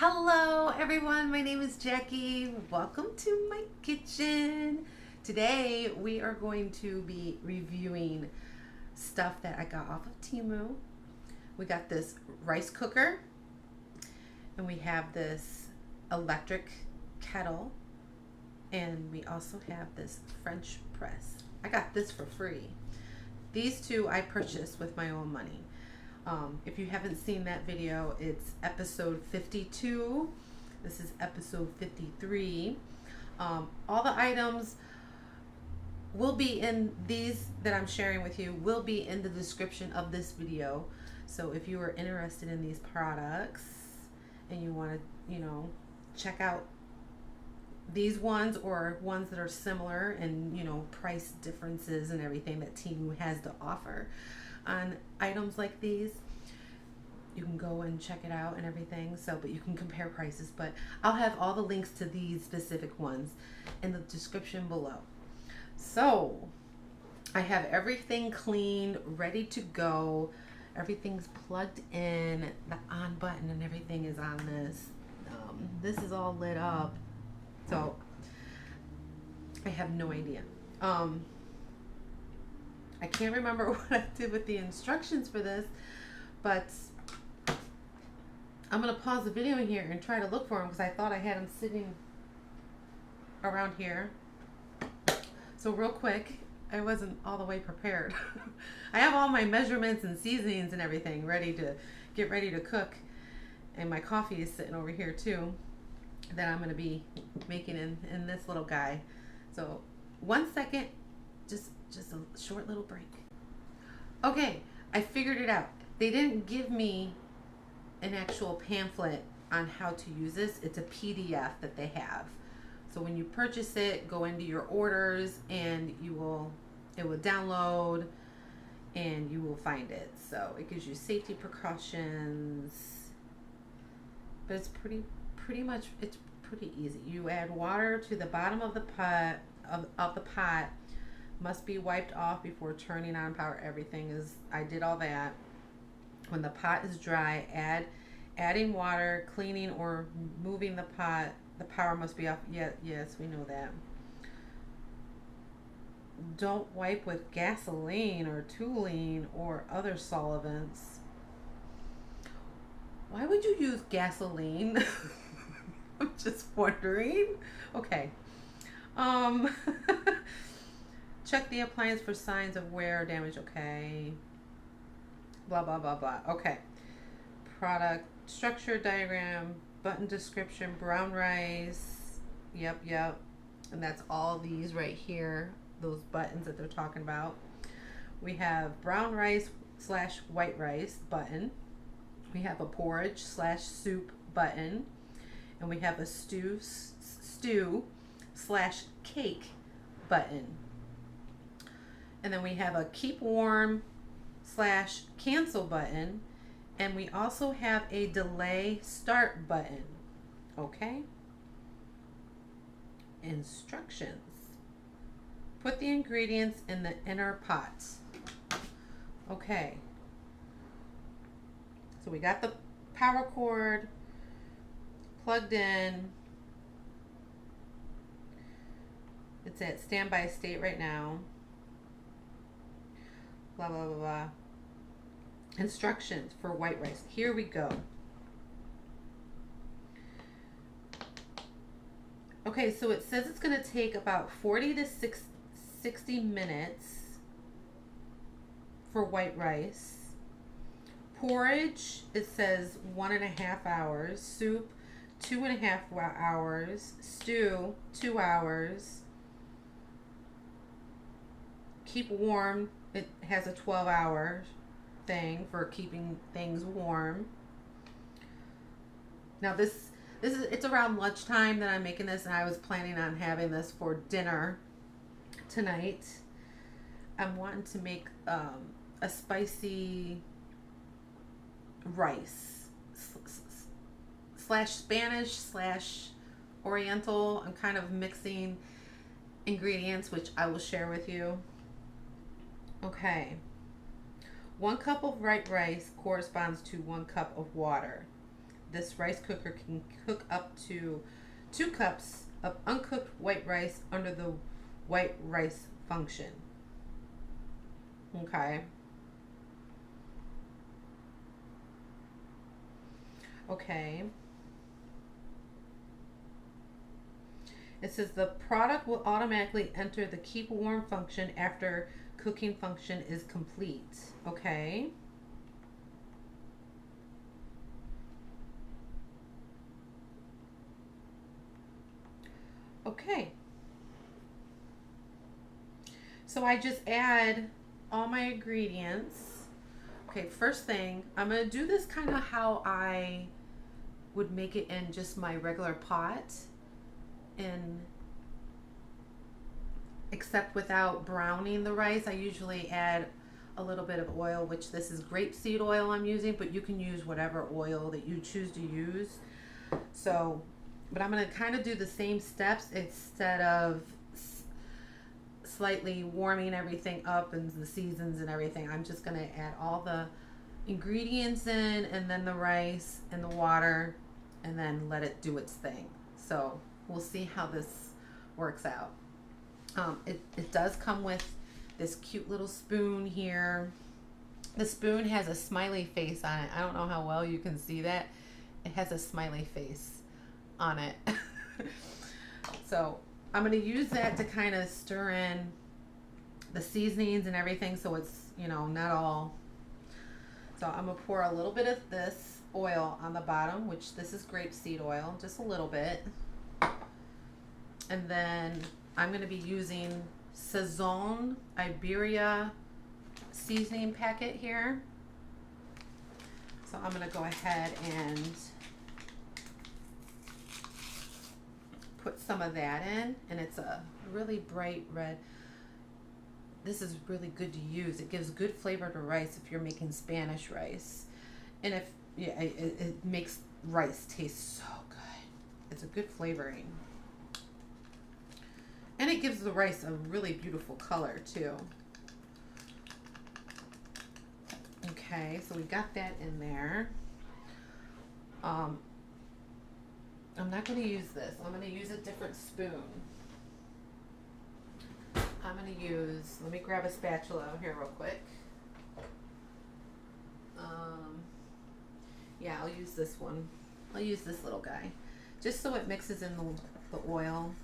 Hello everyone, my name is Jackie. Welcome to my kitchen. Today we are going to be reviewing stuff that I got off of TEMU. We got this rice cooker and we have this electric kettle and we also have this French press. I got this for free. These two I purchased with my own money. If you haven't seen that video, it's episode 52. This is episode 53. All the items will be in these that I'm sharing with you will be in the description of this video. So if you are interested in these products and you want to, check out these ones or ones that are similar and, price differences and everything that TEMU has to offer on items like these, you can go and check it out and everything. But you can compare prices, but I'll have all the links to these specific ones in the description below. So I have everything cleaned, ready to go. Everything's plugged in. The on button and everything is on this. This is all lit up, so I have no idea. I can't remember what I did with the instructions for this, but I'm going to pause the video here and try to look for them because I thought I had them sitting around here. So real quick, I wasn't all the way prepared. I have all my measurements and seasonings and everything ready to get ready to cook. And my coffee is sitting over here too that I'm going to be making in this little guy. So 1 second, just a short little break. Okay, I figured it out. They didn't give me an actual pamphlet on how to use this. It's a PDF that they have. So when you purchase it, go into your orders and it will download and you will find it. So it gives you safety precautions, but it's pretty much, it's pretty easy. You add water to the bottom of the pot of the pot. Must be wiped off before turning on power. Everything is, I did all that. When the pot is dry, adding water, cleaning or moving the pot, the power must be off. Yes, we know that. Don't wipe with gasoline or toluene or other solvents. Why would you use gasoline? I'm just wondering. Okay. Check the appliance for signs of wear or damage. Okay. Blah, blah, blah, blah. Okay. Product structure diagram, button description, brown rice. Yep. And that's all these right here, those buttons that they're talking about. We have brown rice / white rice button. We have a porridge / soup button. And we have a stew / cake button. And then we have a keep warm / cancel button. And we also have a delay start button. Okay. Instructions. Put the ingredients in the inner pot. Okay. So we got the power cord plugged in. It's at standby state right now. Blah, blah, blah, blah. Instructions for white rice. Here we go. Okay, so it says it's going to take about 40 to 60 minutes for white rice. Porridge, it says 1.5 hours. Soup, 2.5 hours. Stew, 2 hours. Keep warm, it has a 12-hour thing for keeping things warm. Now it's around lunchtime that I'm making this, and I was planning on having this for dinner tonight. I'm wanting to make a spicy rice / Spanish / Oriental. I'm kind of mixing ingredients, which I will share with you. Okay. 1 cup of white rice corresponds to 1 cup of water. this rice cooker can cook up to 2 cups of uncooked white rice under the white rice function. Okay. Okay. It says the product will automatically enter the keep warm function after cooking function is complete. Okay. Okay. So I just add all my ingredients. Okay, first thing, I'm going to do this kind of how I would make it in just my regular pot, and except without browning the rice. I usually add a little bit of oil, which this is grapeseed oil I'm using, but you can use whatever oil that you choose to use. So, but I'm going to kind of do the same steps instead of slightly warming everything up and the seasons and everything. I'm just going to add all the ingredients in, and then the rice and the water, and then let it do its thing. So we'll see how this works out. It does come with this cute little spoon here. The spoon has a smiley face on it. I don't know how well you can see that. It has a smiley face on it. So I'm going to use that to kind of stir in the seasonings and everything, so it's, you know, not all. So I'm going to pour a little bit of this oil on the bottom, which this is grapeseed oil, just a little bit. And then I'm going to be using Sazon Iberia seasoning packet here. So I'm going to go ahead and put some of that in, and it's a really bright red. This is really good to use. It gives good flavor to rice if you're making Spanish rice, and if it makes rice taste so good. It's a good flavoring, and it gives the rice a really beautiful color too. Okay, so we got that in there. I'm not going to use this. I'm going to use a different spoon. I'm going to use, let me grab a spatula here real quick. Yeah, I'll use this one. I'll use this little guy, just so it mixes in the oil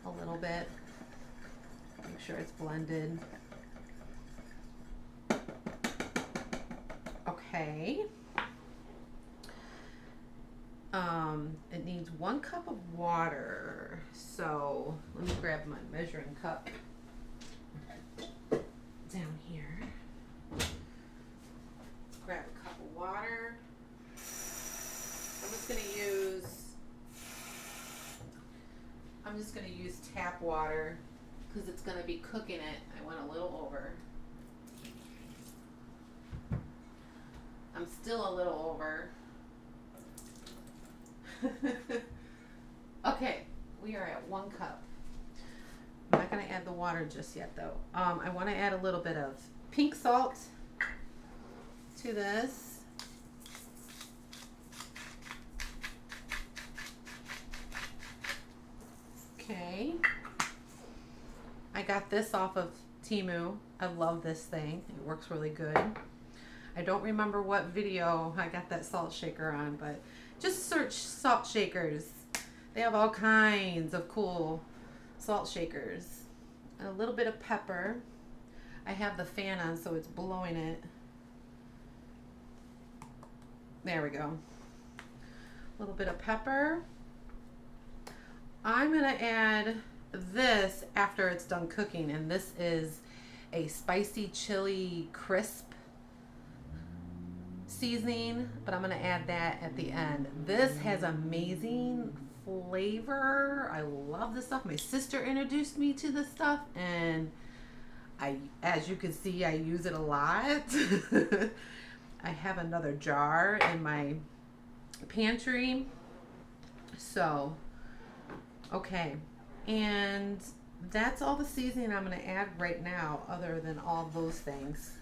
a little bit. Make sure it's blended. Okay. It needs 1 cup of water. So let me grab my measuring cup down here. Grab a cup of water. I'm just gonna use tap water because it's gonna be cooking it. I went a little over. I'm still a little over. Okay, we are at 1 cup. I'm not going to add the water just yet though. I want to add a little bit of pink salt to this. Okay. I got this off of TEMU. I love this thing. It works really good. I don't remember what video I got that salt shaker on, but just search salt shakers. They have all kinds of cool salt shakers. And a little bit of pepper. I have the fan on so it's blowing it. There we go. A little bit of pepper. I'm gonna add this after it's done cooking, and this is a spicy chili crisp seasoning, but I'm going to add that at the end. This has amazing flavor. I love this stuff. My sister introduced me to this stuff, and as you can see, I use it a lot. I have another jar in my pantry. So, okay. And that's all the seasoning I'm going to add right now, other than all those things.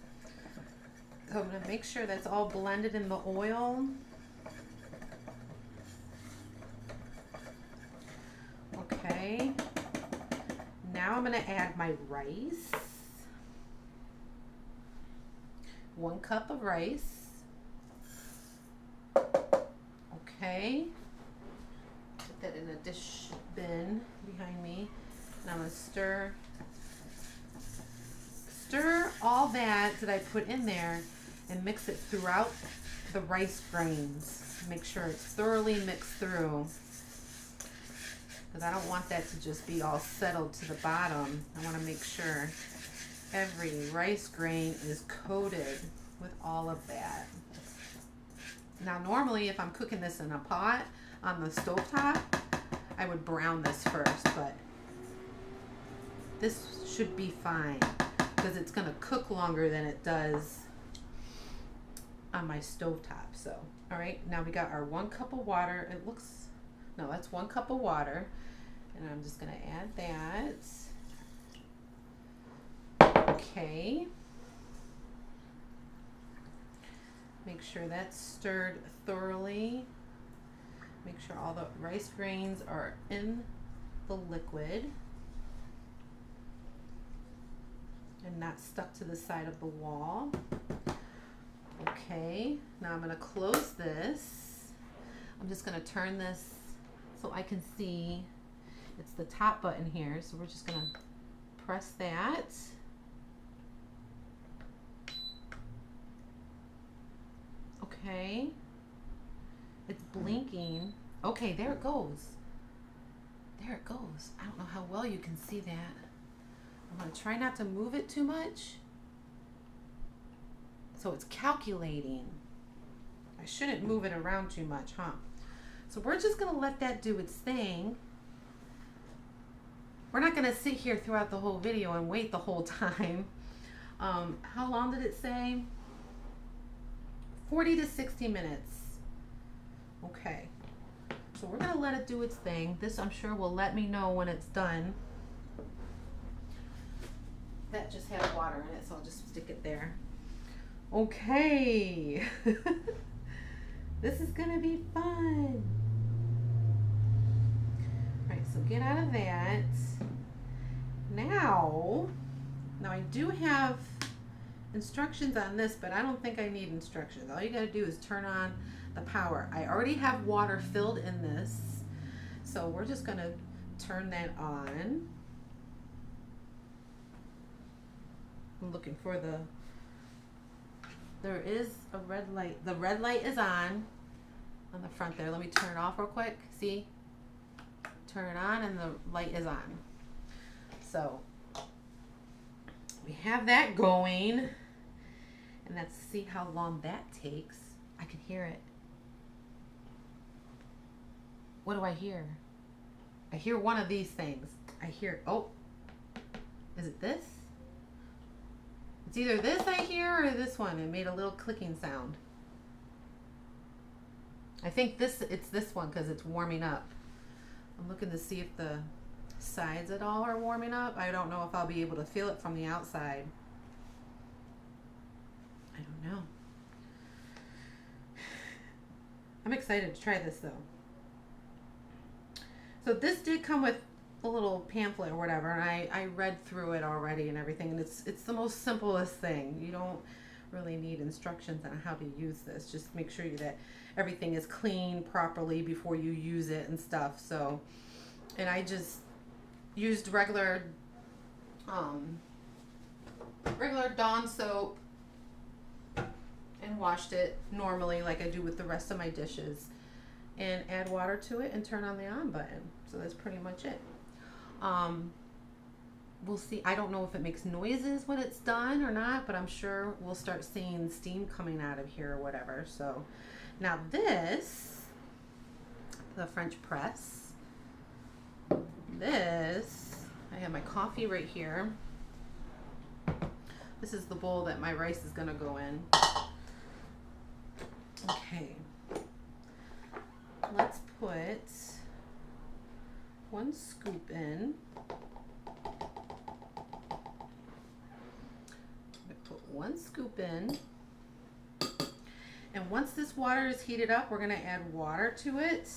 So I'm going to make sure that's all blended in the oil. Okay. Now I'm going to add my rice. 1 cup of rice. Okay. Put that in a dish bin behind me. And I'm going to stir all that I put in there and mix it throughout the rice grains. Make sure it's thoroughly mixed through, because I don't want that to just be all settled to the bottom. I want to make sure every rice grain is coated with all of that. Now normally if I'm cooking this in a pot on the stovetop, I would brown this first, but this should be fine because it's going to cook longer than it does on my stovetop. So, all right, now we got our 1 cup of water. It looks, no, that's 1 cup of water. And I'm just going to add that. Okay. Make sure that's stirred thoroughly. Make sure all the rice grains are in the liquid and not stuck to the side of the wall. Okay, now I'm going to close this. I'm just going to turn this so I can see. It's the top button here, so we're just going to press that. Okay, it's blinking. Okay, there it goes. There it goes. I don't know how well you can see that. I'm going to try not to move it too much. So it's calculating. I shouldn't move it around too much, huh? So we're just going to let that do its thing. We're not going to sit here throughout the whole video and wait the whole time. How long did it say? 40 to 60 minutes. Okay. So we're going to let it do its thing. This, I'm sure, will let me know when it's done. That just had water in it, so I'll just stick it there. Okay. This is going to be fun. All right, so get out of that. Now I do have instructions on this, but I don't think I need instructions. All you got to do is turn on the power. I already have water filled in this, so we're just going to turn that on. I'm looking for there is a red light. The red light is on the front there. Let me turn it off real quick. See? Turn it on and the light is on. So we have that going, and let's see how long that takes. I can hear it. What do I hear? I hear one of these things. I hear, oh, is it this? It's either this I hear or this one. It made a little clicking sound. I think it's this one because it's warming up. I'm looking to see if the sides at all are warming up. I don't know if I'll be able to feel it from the outside. I don't know. I'm excited to try this though. So this did come with a little pamphlet or whatever, and I read through it already and everything, and it's the most simplest thing. You don't really need instructions on how to use this. Just make sure that everything is cleaned properly before you use it and stuff. So, and I just used regular Dawn soap and washed it normally like I do with the rest of my dishes, and add water to it and turn on the on button. So that's pretty much it. We'll see. I don't know if it makes noises when it's done or not, but I'm sure we'll start seeing steam coming out of here or whatever. So now this, the French press, this, I have my coffee right here. This is the bowl that my rice is going to go in. Okay. Let's put 1 scoop in. Put 1 scoop in. And once this water is heated up, we're going to add water to it.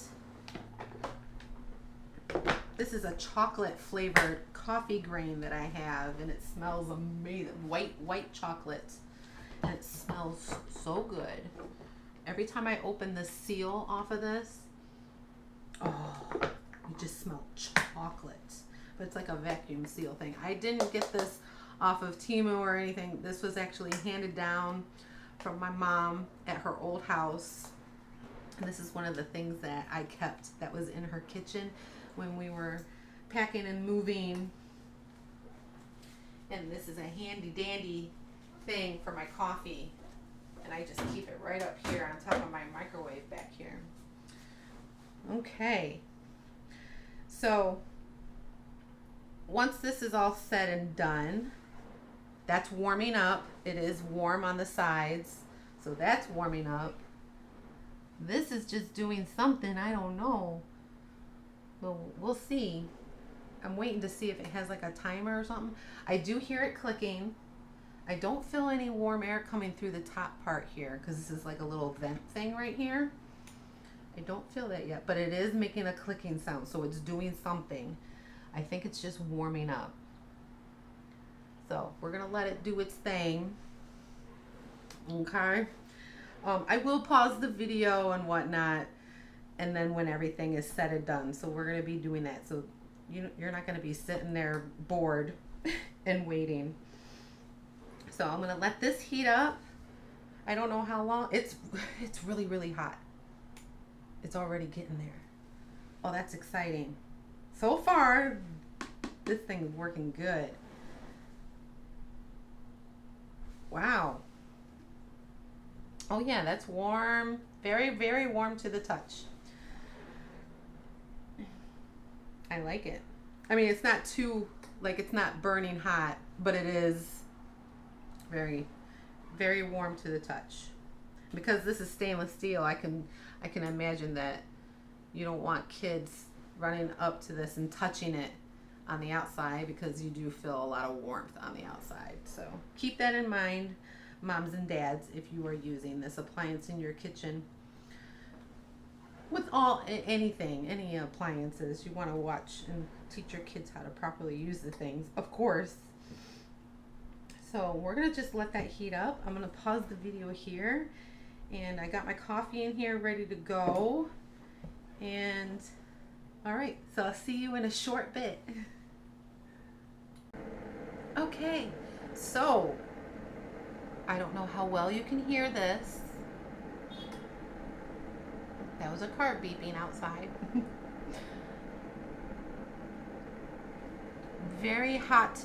This is a chocolate flavored coffee grain that I have, and it smells amazing. White chocolate, and it smells so good. Every time I open the seal off of this, oh, you just smell chocolate. But it's like a vacuum seal thing. I didn't get this off of TEMU or anything. This was actually handed down from my mom at her old house. And this is one of the things that I kept that was in her kitchen when we were packing and moving. And this is a handy dandy thing for my coffee. And I just keep it right up here on top of my microwave back here. Okay. So once this is all said and done, that's warming up. It is warm on the sides. So that's warming up. This is just doing something. I don't know. Well, we'll see. I'm waiting to see if it has like a timer or something. I do hear it clicking. I don't feel any warm air coming through the top part here because this is like a little vent thing right here. I don't feel that yet, but it is making a clicking sound, so it's doing something. I think it's just warming up. So we're gonna let it do its thing. Okay. I will pause the video and whatnot, and then when everything is said and done. So we're gonna be doing that. So you're not gonna be sitting there bored and waiting. So I'm gonna let this heat up. I don't know how long. It's really, really hot. It's already getting there. Oh, that's exciting. So far, this thing is working good. Wow. Oh yeah, that's warm. Very, very warm to the touch. I like it. I mean, it's not too, like, it's not burning hot, but it is very, very warm to the touch. Because this is stainless steel, I can imagine that you don't want kids running up to this and touching it on the outside, because you do feel a lot of warmth on the outside. So keep that in mind, moms and dads, if you are using this appliance in your kitchen. With anything, any appliances, you want to watch and teach your kids how to properly use the things, of course. So we're going to just let that heat up. I'm going to pause the video here. And I got my coffee in here ready to go. And all right, so I'll see you in a short bit. Okay, so I don't know how well you can hear this. That was a car beeping outside. Very hot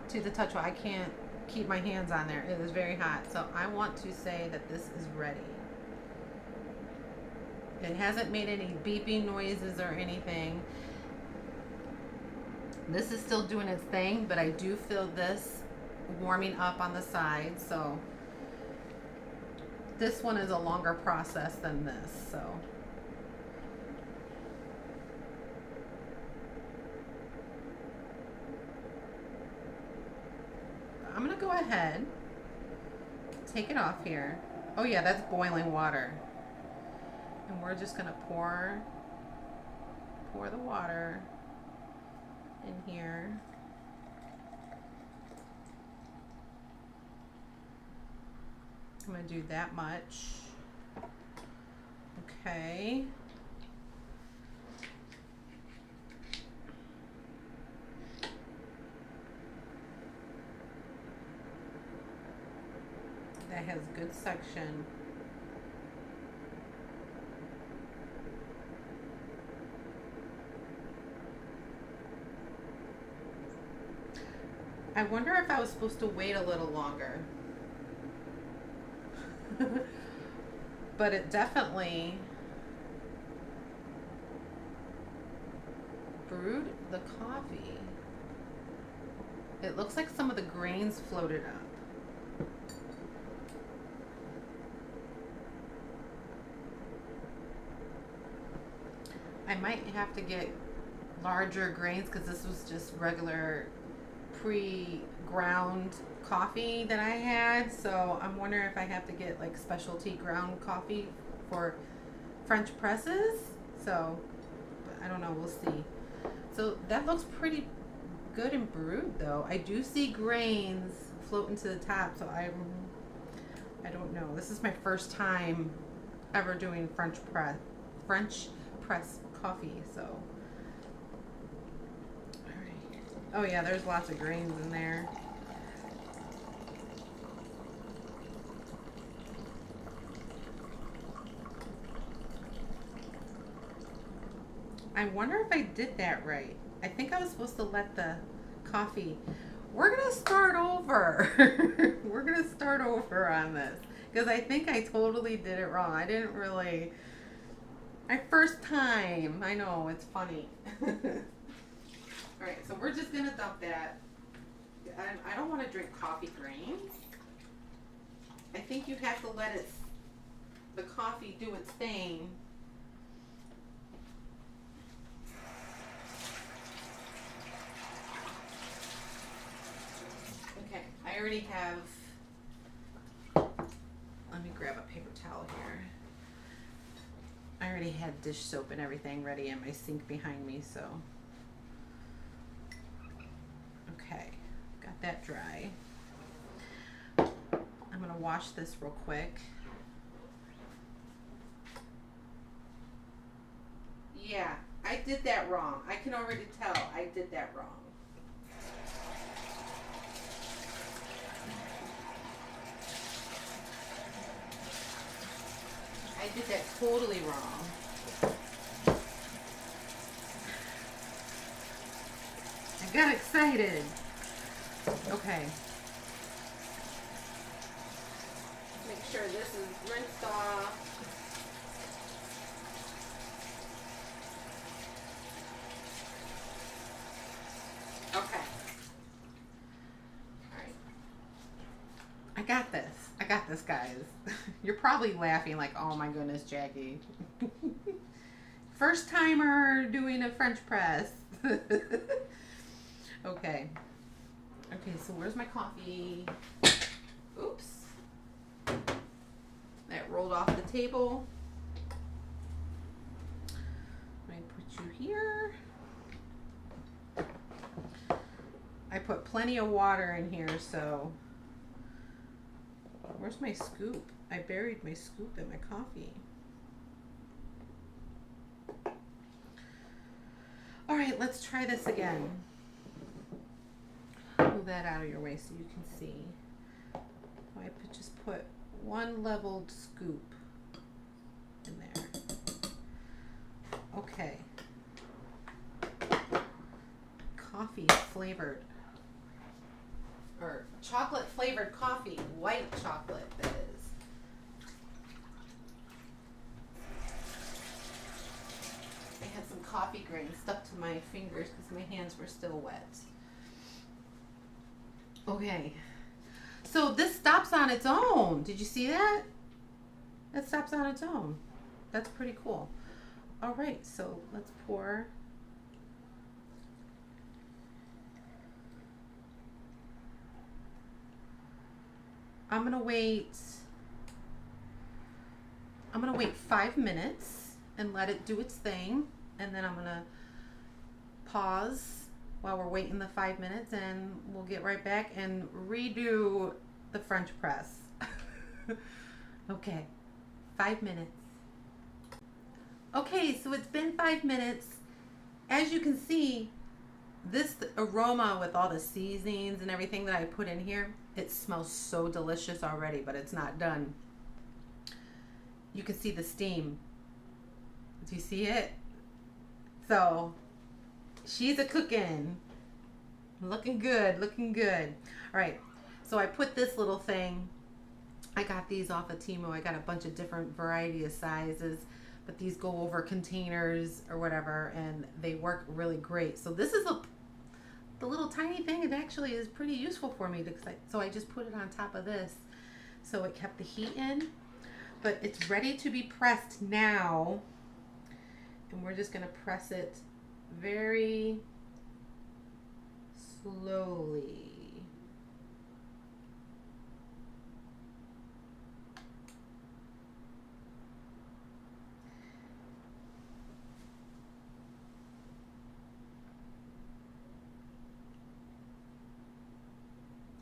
to the touch. I can't keep my hands on there. It is very hot. So I want to say that this is ready. It hasn't made any beeping noises or anything. This is still doing its thing, but I do feel this warming up on the side. So this one is a longer process than this. So I'm gonna go ahead, take it off here. Oh yeah, that's boiling water. And we're just gonna pour the water in here. I'm gonna do that much. Okay. That has good suction. I wonder if I was supposed to wait a little longer. But it definitely brewed the coffee. It looks like some of the grains floated up. I might have to get larger grains because this was just regular pre-ground coffee that I had. So I'm wondering if I have to get like specialty ground coffee for French presses. So, but I don't know, we'll see. So that looks pretty good and brewed though. I do see grains floating to the top, so I don't know. This is my first time ever doing French press coffee, so. All right. Oh yeah, there's lots of grains in there. I wonder if I did that right. I think I was supposed to let the coffee. We're gonna start over. We're gonna start over on this because I think I totally did it wrong. I didn't really. My first time. I know, it's funny. All right, so we're just gonna dump that. I don't want to drink coffee grains. I think you have to let the coffee do its thing. Okay, I already have. Let me grab a paper towel here. I already had dish soap and everything ready in my sink behind me, so. Okay, got that dry. I'm gonna wash this real quick. Yeah, I did that wrong. I can already tell I did that wrong. I did that totally wrong. I got excited. Okay. Make sure this is rinsed off. Okay. All right. I got this. I got this, guys. You're probably laughing like, oh my goodness, Jackie. First timer doing a French press. Okay. Okay, so where's my coffee? Oops. That rolled off the table. Let me put you here. I put plenty of water in here, so. Where's my scoop? I buried my scoop in my coffee. All right, let's try this again. Move that out of your way so you can see. I just put one leveled scoop in there. Okay. Coffee flavored, or chocolate flavored coffee, white chocolate that is. I had some coffee grains stuck to my fingers because my hands were still wet. Okay, so this stops on its own. Did you see that? That stops on its own. That's pretty cool. All right, so let's pour. I'm gonna wait 5 minutes and let it do its thing, and then I'm gonna pause while we're waiting the 5 minutes, and we'll get right back and redo the French press. Okay, 5 minutes. Okay, so it's been 5 minutes. As you can see, this aroma with all the seasonings and everything that I put in here, it smells so delicious already, but it's not done. You can see the steam. Do you see it? So, she's a cooking. Looking good, looking good. All right, so I put this little thing. I got these off of TEMU. I got a bunch of different variety of sizes, but these go over containers or whatever, and they work really great. So this is the little tiny thing. It actually is pretty useful for me, so I just put it on top of this, so it kept the heat in. But it's ready to be pressed now, and we're just gonna press it very slowly.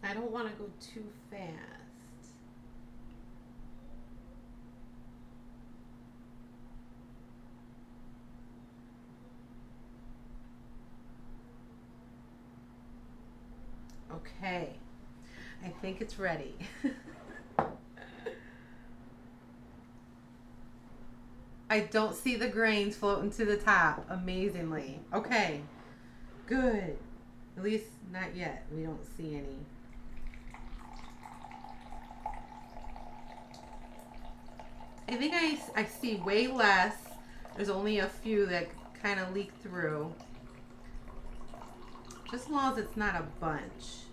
I don't want to go too fast. Okay, I think it's ready. I don't see the grains floating to the top, amazingly. Okay, good. At least not yet. We don't see any. I think I see way less. There's only a few that kind of leak through. Just as long as it's not a bunch.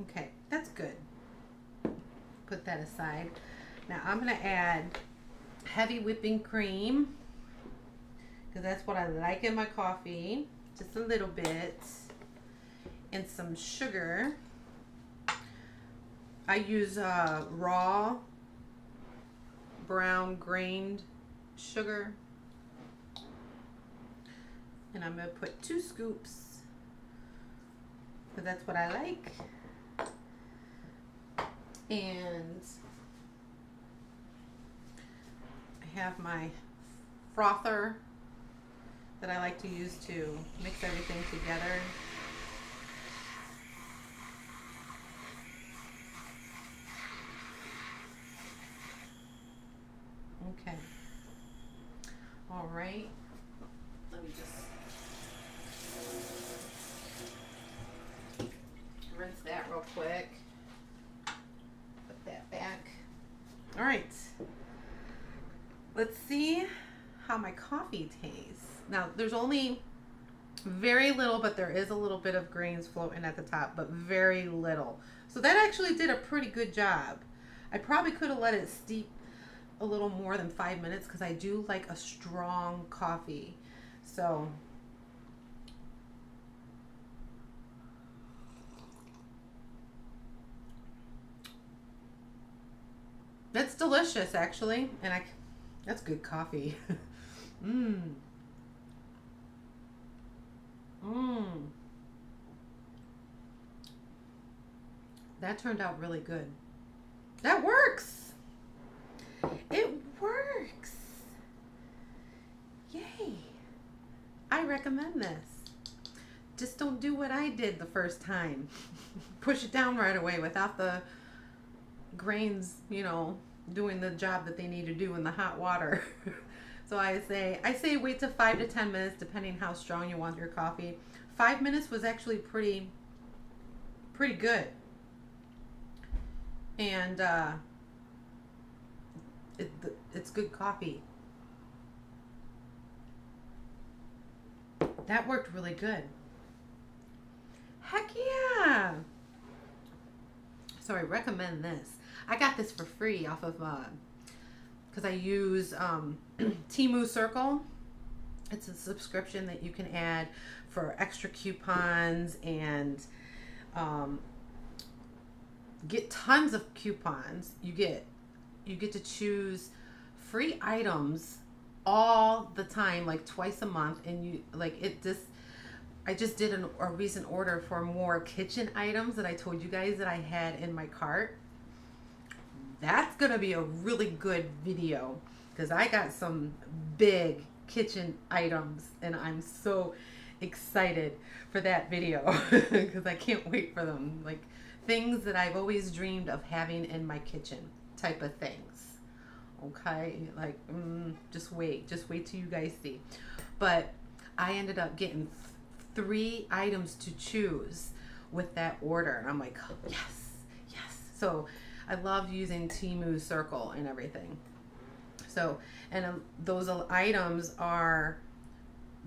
Okay, that's good. Put that aside. Now I'm going to add heavy whipping cream because that's what I like in my coffee. Just a little bit. And some sugar. I use raw brown grained sugar. And I'm going to put 2 scoops because that's what I like. And I have my frother that I like to use to mix everything together. Okay. All right. Let me just rinse that real quick. Put that back. All right. Let's see how my coffee tastes. Now, there's only very little, but there is a little bit of grains floating at the top, but very little. So that actually did a pretty good job. I probably could have let it steep a little more than 5 minutes because I do like a strong coffee. So that's delicious actually, and that's good coffee. That turned out really good. That works. It works. Yay. I recommend this. Just don't do what I did the first time. Push it down right away without the grains, you know, doing the job that they need to do in the hot water. So I say wait till 5 to 10 minutes depending how strong you want your coffee. 5 minutes was actually pretty good. And it's good coffee. That worked really good. Heck yeah! So I recommend this. I got this for free off of because I use TEMU Circle. It's a subscription that you can add for extra coupons and get tons of coupons. You get to choose free items all the time, like twice a month, and you like it. I just did a recent order for more kitchen items that I told you guys that I had in my cart. That's gonna be a really good video because I got some big kitchen items and I'm so excited for that video because I can't wait for them. Like things that I've always dreamed of having in my kitchen type of things. Okay, like just wait till you guys see. But I ended up getting 3 items to choose with that order, and I'm like, oh, yes. So I love using TEMU Circle and everything. So, and those items are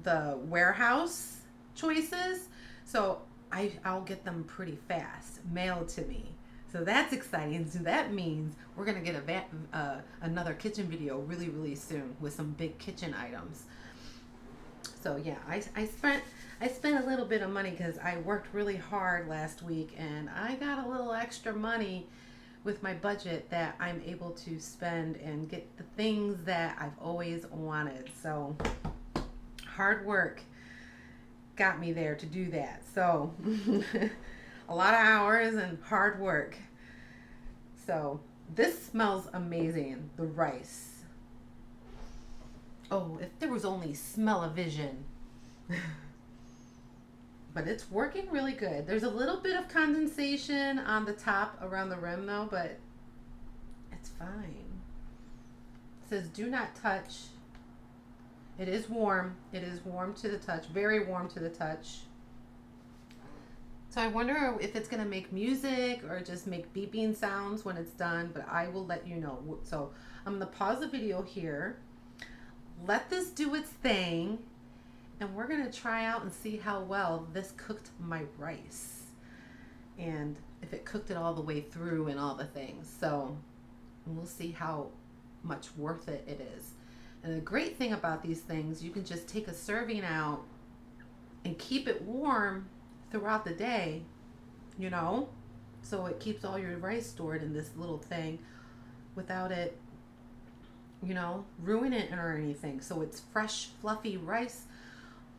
the warehouse choices. So I'll get them pretty fast, mailed to me. So that's exciting. So that means we're gonna get another kitchen video really soon with some big kitchen items. So yeah, I spent a little bit of money because I worked really hard last week and I got a little extra money with my budget that I'm able to spend and get the things that I've always wanted. So hard work got me there to do that. So a lot of hours and hard work. So this smells amazing, the rice. Oh, if there was only smell-o-vision. But it's working really good. There's a little bit of condensation on the top around the rim though, but it's fine. It says do not touch. It is warm. It is warm to the touch, very warm to the touch. So I wonder if it's gonna make music or just make beeping sounds when it's done, but I will let you know. So I'm gonna pause the video here, let this do its thing, and we're gonna try out and see how well this cooked my rice and if it cooked it all the way through and all the things. So we'll see how much worth it is. And the great thing about these things, you can just take a serving out and keep it warm throughout the day, you know, so it keeps all your rice stored in this little thing without it, you know, ruin it or anything. So it's fresh, fluffy rice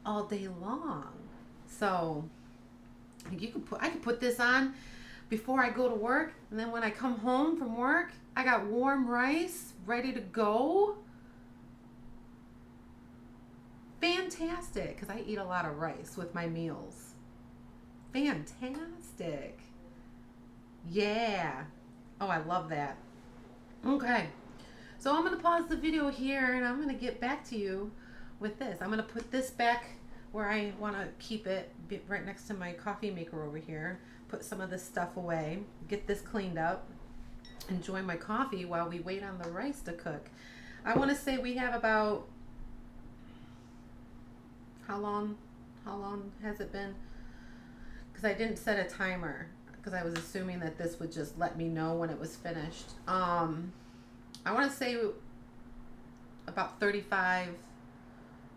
all day long. So you can I can put this on before I go to work, and then when I come home from work, I got warm rice ready to go. Fantastic, because I eat a lot of rice with my meals. Fantastic. Yeah. Oh, I love that. Okay. So I'm going to pause the video here and I'm going to get back to you with this. I'm going to put this back where I want to keep it, right next to my coffee maker over here. Put some of this stuff away. Get this cleaned up. Enjoy my coffee while we wait on the rice to cook. I want to say we have about, how long has it been? Because I didn't set a timer because I was assuming that this would just let me know when it was finished. I want to say about 35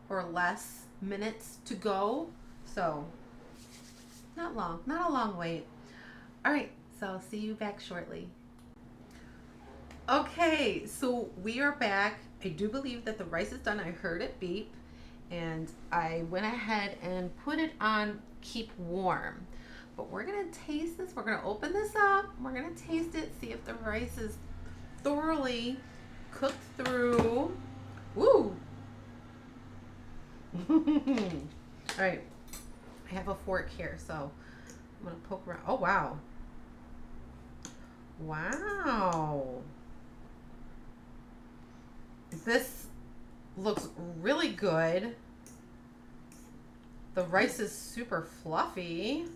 or less minutes to go. So not long, not a long wait. All right, so I'll see you back shortly. Okay, so we are back. I do believe that the rice is done. I heard it beep and I went ahead and put it on keep warm. But we're gonna taste this. We're gonna open this up. We're gonna taste it, see if the rice is thoroughly cooked through. Woo! All right, I have a fork here, so I'm gonna poke around. Oh wow! Wow! This looks really good. The rice is super fluffy.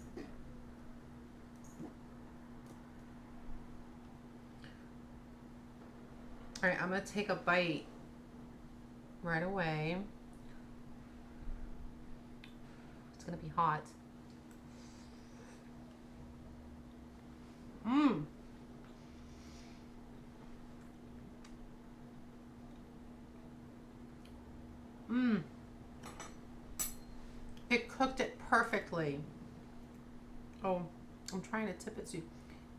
All right, I'm gonna take a bite right away. It's gonna be hot. Mmm. Mmm. It cooked it perfectly. Oh, I'm trying to tip it to you.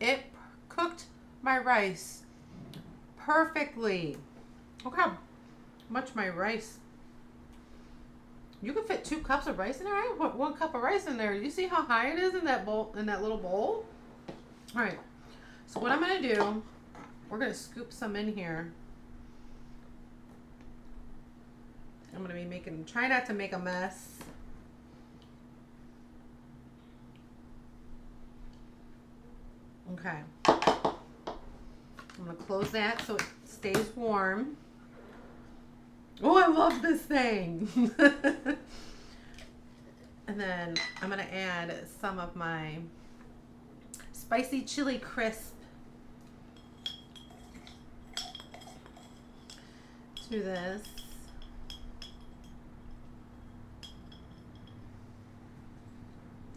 It cooked my rice perfectly. Look how much my rice. You can fit 2 cups of rice in there. I put 1 cup of rice in there. You see how high it is in that bowl, in that little bowl? All right. So what I'm gonna do, we're gonna scoop some in here. I'm gonna be making, try not to make a mess. Okay. I'm gonna close that so it stays warm. Oh, I love this thing. And then I'm gonna add some of my spicy chili crisp to this.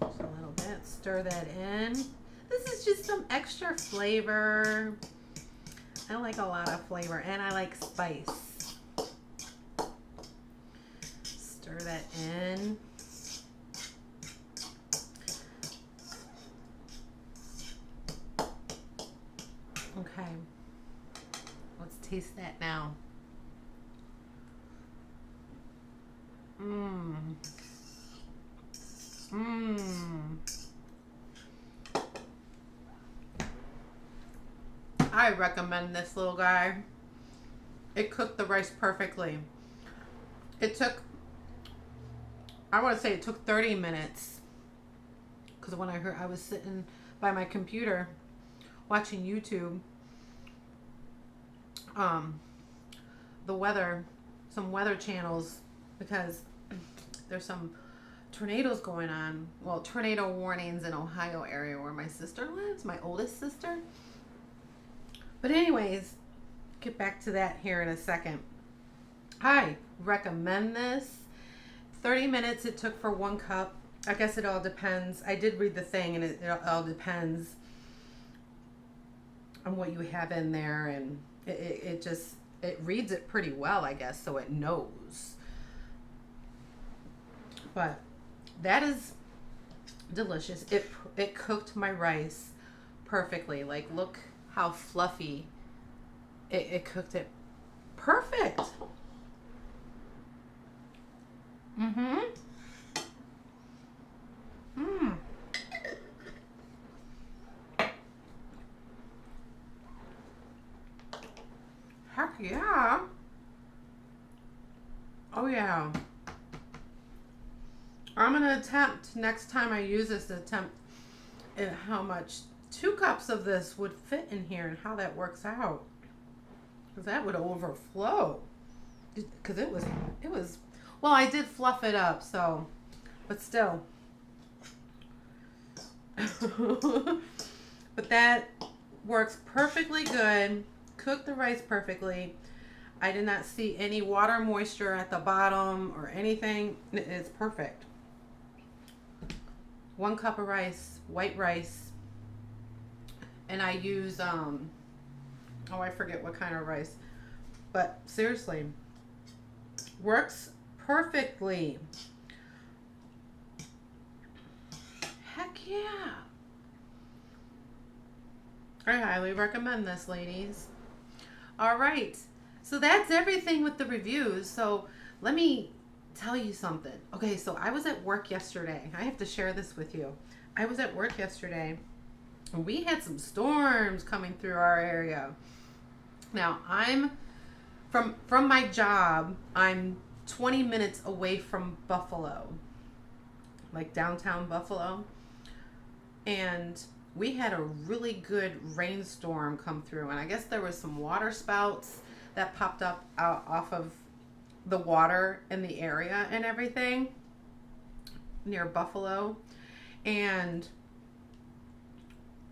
Just a little bit, stir that in. This is just some extra flavor. I like a lot of flavor and I like spice. Stir that in. Okay, let's taste that now. Mmm. Mmm. I recommend this little guy. It cooked the rice perfectly. It took, I want to say it took 30 minutes. Because when I was sitting by my computer watching YouTube, the weather, some weather channels, because there's some tornadoes going on. Well, tornado warnings in Ohio area where my sister lives, my oldest sister. But anyways, get back to that here in a second. I recommend this. 30 minutes it took for 1 cup. I guess it all depends. I did read the thing, and it all depends on what you have in there, and it just, it reads it pretty well, I guess, so it knows. But that is delicious. It cooked my rice perfectly. Like, look how fluffy it cooked it. Perfect. Mm-hmm. Mmm. Heck yeah. Oh yeah. I'm gonna attempt next time I use this to attempt how much 2 cups of this would fit in here and how that works out, because that would overflow. Because it was well, I did fluff it up, so, but still. But that works perfectly good. Cooked the rice perfectly. I did not see any water moisture at the bottom or anything. It's perfect. 1 cup of rice, white rice. And I use, oh, I forget what kind of rice. But seriously, works perfectly. Heck yeah. I highly recommend this, ladies. All right. So that's everything with the reviews. So let me tell you something. Okay, so I was at work yesterday. I have to share this with you. I was at work yesterday, and we had some storms coming through our area. Now, I'm from my job, I'm 20 minutes away from Buffalo, like downtown Buffalo. And we had a really good rainstorm come through, and I guess there was some water spouts that popped up out off of the water in the area and everything near Buffalo. And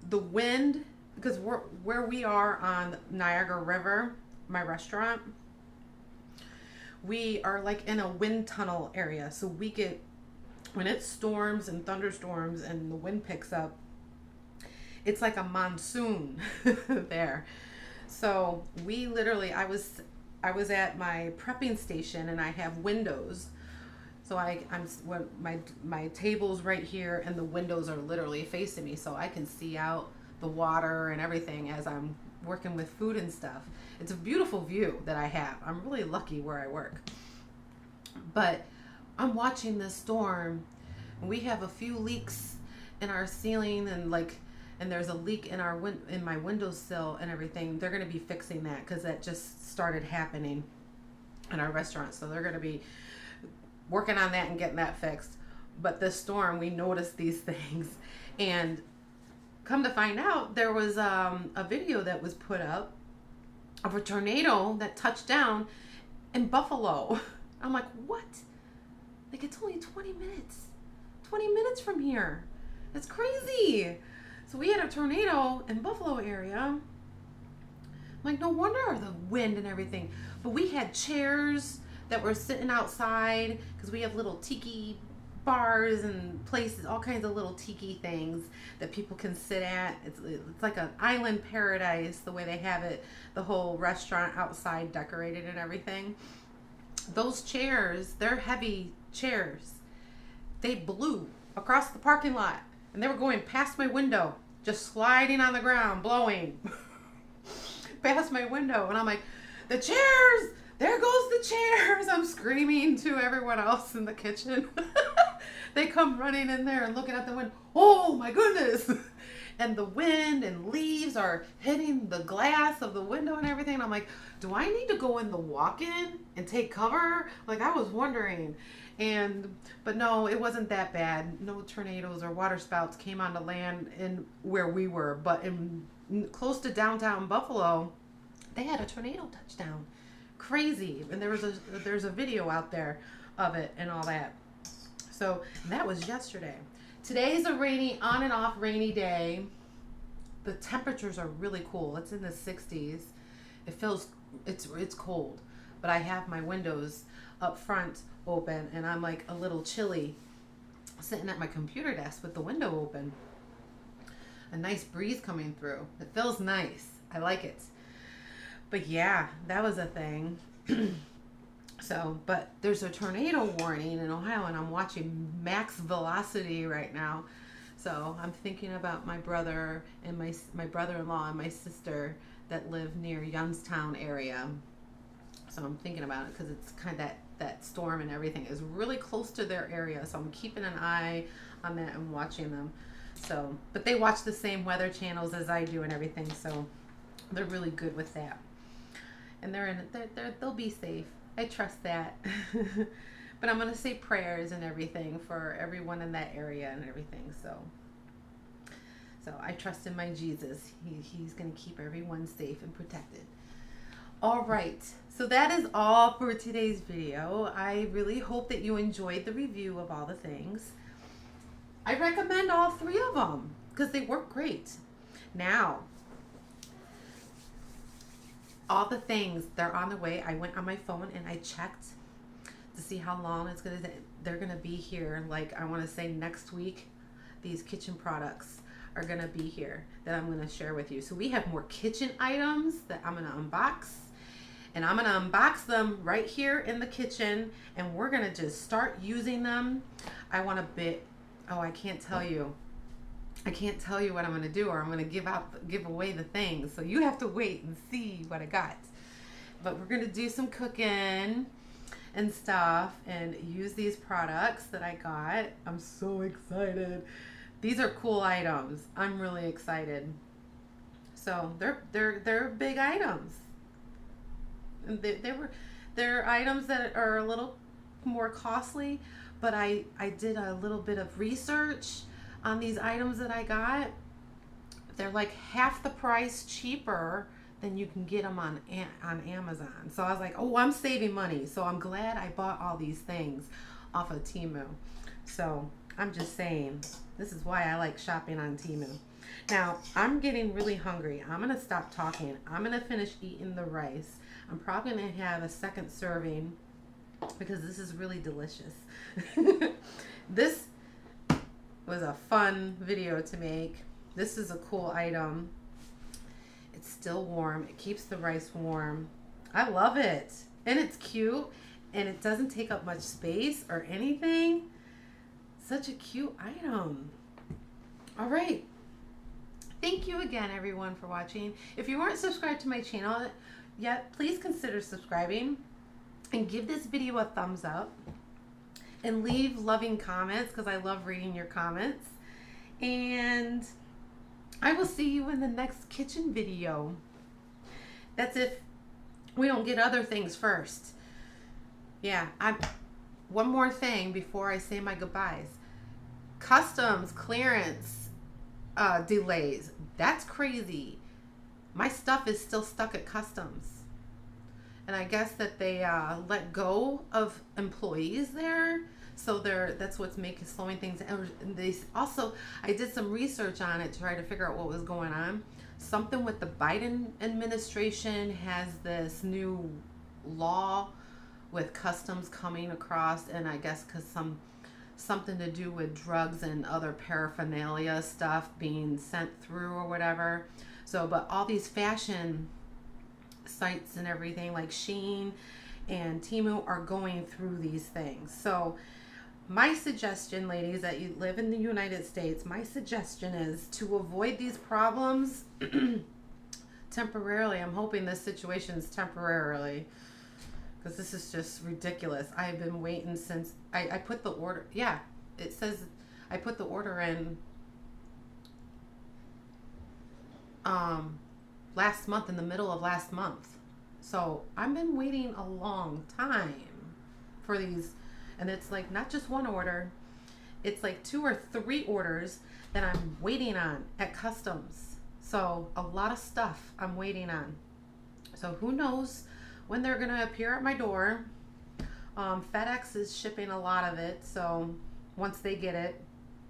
the wind, because where we are on Niagara River, my restaurant, we are like in a wind tunnel area. So we get, when it storms and thunderstorms and the wind picks up, it's like a monsoon there. So we literally, I was at my prepping station, and I have windows. So my table's right here, and the windows are literally facing me, so I can see out the water and everything as I'm working with food and stuff. It's a beautiful view that I have. I'm really lucky where I work. But I'm watching this storm, and we have a few leaks in our ceiling, and there's a leak in in my windowsill and everything. They're going to be fixing that, because that just started happening in our restaurant. So they're going to be working on that and getting that fixed. But this storm, we noticed these things, and come to find out, there was a video that was put up of a tornado that touched down in Buffalo. I'm like, what? Like, it's only 20 minutes. 20 minutes from here. That's crazy. So we had a tornado in Buffalo area. I'm like, no wonder the wind and everything. But we had chairs that were sitting outside, because we have little tiki bars and places, all kinds of little tiki things that people can sit at. It's like an island paradise, the way they have it, the whole restaurant outside decorated and everything. Those chairs, they're heavy chairs. They blew across the parking lot, and they were going past my window, just sliding on the ground, blowing past my window. And I'm like, the chairs! There goes the chairs! I'm screaming to everyone else in the kitchen. They come running in there and looking at the window. Oh my goodness. And the wind and leaves are hitting the glass of the window and everything. I'm like, do I need to go in the walk-in and take cover? Like, I was wondering. But no, it wasn't that bad. No tornadoes or water spouts came onto land in where we were. But in close to downtown Buffalo, they had a tornado touchdown. Crazy. And there's a video out there of it and all that. So that was yesterday. Today's a on and off rainy day. The temperatures are really cool. It's in the 60s. It's cold, but I have my windows up front open and I'm like a little chilly sitting at my computer desk with the window open. A nice breeze coming through. It feels nice. I like it. But yeah, that was a thing. So, but there's a tornado warning in Ohio and I'm watching max velocity right now. So I'm thinking about my brother and my brother-in-law and my sister that live near Youngstown area. So I'm thinking about it because it's kind of that storm and everything is really close to their area. So I'm keeping an eye on that and watching them. So, but they watch the same weather channels as I do and everything. So they're really good with that. And they'll be safe. I trust that. But I'm going to say prayers and everything for everyone in that area and everything. So I trust in my Jesus. He's going to keep everyone safe and protected. All right. So that is all for today's video. I really hope that you enjoyed the review of all the things. I recommend all 3 of them because they work great. Now, all the things, they're on the way. I went on my phone and I checked to see how long they're gonna be here. Like, I want to say next week, these kitchen products are gonna be here that I'm gonna share with you. So we have more kitchen items that I'm gonna unbox, and I'm gonna unbox them right here in the kitchen, and we're gonna just start using them. I want I can't tell you. I can't tell you what I'm going to do, or I'm going to give away the things. So you have to wait and see what I got. But we're going to do some cooking and stuff and use these products that I got. I'm so excited. These are cool items. I'm really excited. So they're big items. And they're items that are a little more costly, but I did a little bit of research on these items that I got. They're like half the price cheaper than you can get them on Amazon. So I was like, oh, I'm saving money. So I'm glad I bought all these things off of TEMU. So I'm just saying, this is why I like shopping on TEMU. Now, I'm getting really hungry. I'm going to stop talking. I'm going to finish eating the rice. I'm probably going to have a second serving because this is really delicious. This was a fun video to make. This is a cool item. It's still warm. It keeps the rice warm. I love it. And it's cute. And it doesn't take up much space or anything. Such a cute item. All right. Thank you again, everyone, for watching. If you aren't subscribed to my channel yet, please consider subscribing and give this video a thumbs up. And leave loving comments because I love reading your comments. And I will see you in the next kitchen video. That's if we don't get other things first. Yeah, one more thing before I say my goodbyes. Customs clearance delays. That's crazy. My stuff is still stuck at customs. And I guess that they let go of employees there, so that's what's slowing things. And they also, I did some research on it to try to figure out what was going on. Something with the Biden administration has this new law with customs coming across, and I guess because something to do with drugs and other paraphernalia stuff being sent through or whatever. So, but all these fashion sites and everything like Shein and TEMU are going through these things. So my suggestion, ladies, that you live in the United States, my suggestion is to avoid these problems temporarily. I'm hoping this situation is temporarily, because this is just ridiculous. I've been waiting since I put the order. Yeah, it says I put the order in last month, in the middle of last month. So I've been waiting a long time for these, and it's like not just one order, it's like 2 or 3 orders that I'm waiting on at customs. So a lot of stuff I'm waiting on. So who knows when they're gonna appear at my door. FedEx is shipping a lot of it, so once they get it,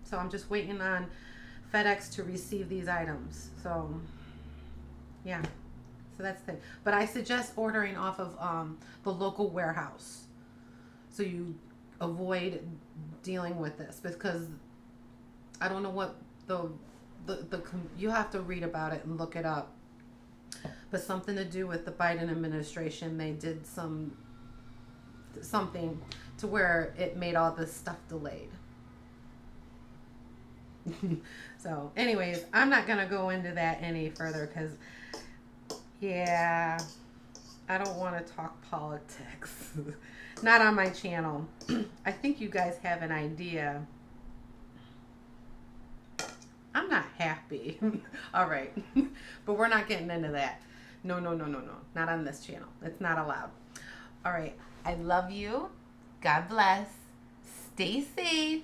so I'm just waiting on FedEx to receive these items. So yeah, so that's the thing. But I suggest ordering off of the local warehouse, so you avoid dealing with this, because I don't know what the you have to read about it and look it up, but something to do with the Biden administration. They did something to where it made all this stuff delayed. So anyways, I'm not gonna go into that any further, because yeah, I don't want to talk politics. Not on my channel. I think you guys have an idea. I'm not happy. All right. But we're not getting into that. No. Not on this channel. It's not allowed. All right. I love you. God bless. Stay safe.